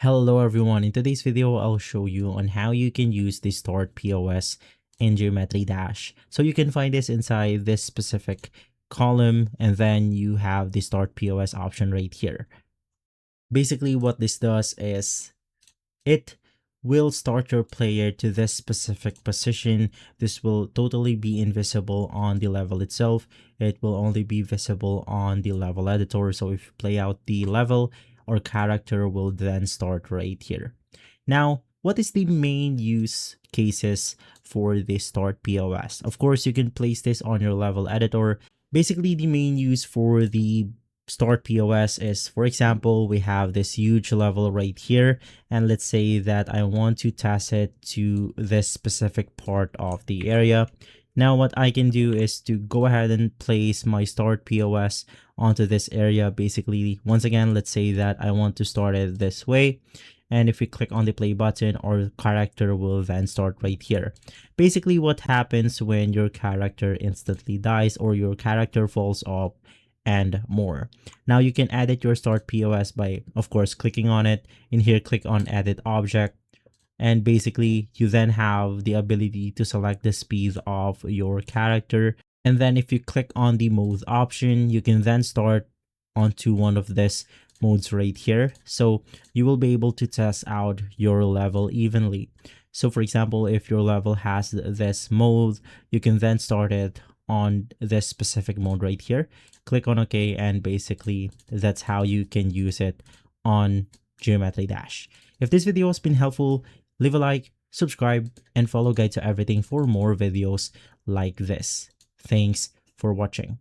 Hello everyone, in today's video I'll show you on how you can use the Start POS in Geometry Dash. So you can find this inside this specific column, and then you have the Start POS option right here. Basically what this does is it will start your player to this specific position. This will totally be invisible on the level itself. It will only be visible on the level editor. So if you play out the level, our character will then start right here. Now, what is the main use cases for the Start POS? Of course, you can place this on your level editor. Basically, the main use for the Start POS is, for example, we have this huge level right here, and let's say that I want to test it to this specific part of the area. Now what I can do is to go ahead and place my Start POS onto this area. Basically, once again, let's say that I want to start it this way. And if we click on the play button, our character will then start right here. Basically, what happens when your character instantly dies or your character falls off and more. Now you can edit your Start POS by, of course, clicking on it. In here, click on Edit Object. And basically, you then have the ability to select the speed of your character. And then if you click on the mode option, you can then start onto one of this modes right here. So you will be able to test out your level evenly. So for example, if your level has this mode, you can then start it on this specific mode right here. Click on OK, and basically that's how you can use it on Geometry Dash. If this video has been helpful, leave a like, subscribe, and follow Guide to Everything for more videos like this. Thanks for watching.